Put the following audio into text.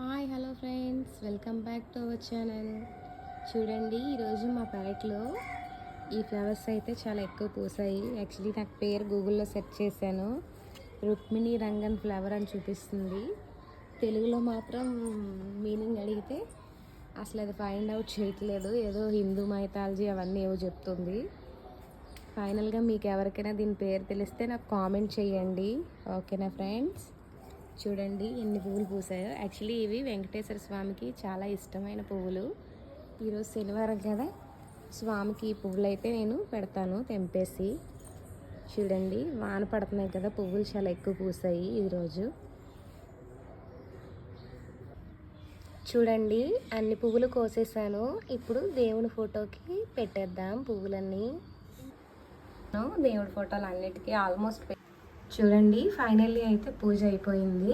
Hi hello friends, welcome back to our channel. చూడండి, ఈరోజు మా పెరట్లో ఈ ఫ్లవర్స్ అయితే చాలా ఎక్కువ పూసాయి. యాక్చువల్లీ నాకు పేరు గూగుల్లో సెర్చ్ చేశాను, రుక్మిణి రంగన్ ఫ్లవర్ అని చూపిస్తుంది. తెలుగులో మాత్రం మీనింగ్ అడిగితే అసలు అది ఫైండ్ అవుట్ చేయట్లేదు. ఏదో హిందూ మైథాలజీ అవన్నీ ఏవో చెప్తుంది. ఫైనల్గా మీకు ఎవరికైనా దీని పేరు తెలిస్తే నాకు కామెంట్ చేయండి, ఓకేనా ఫ్రెండ్స్? చూడండి ఎన్ని పువ్వులు పూసాయో. యాక్చువల్లీ ఇవి వెంకటేశ్వర స్వామికి చాలా ఇష్టమైన పువ్వులు. ఈరోజు శనివారం కదా, స్వామికి ఈ పువ్వులు అయితే నేను పెడతాను తెంపేసి. చూడండి, వాన పడుతున్నాయి కదా, పువ్వులు చాలా ఎక్కువ పూసాయి ఈరోజు. చూడండి, అన్ని పువ్వులు కోసేసాను. ఇప్పుడు దేవుని ఫోటోకి పెట్టేద్దాం పువ్వులన్నీ. దేవుడి ఫోటోలు అన్నిటికీ ఆల్మోస్ట్ చూడండి, ఫైనల్లీ అయితే పూజ అయిపోయింది.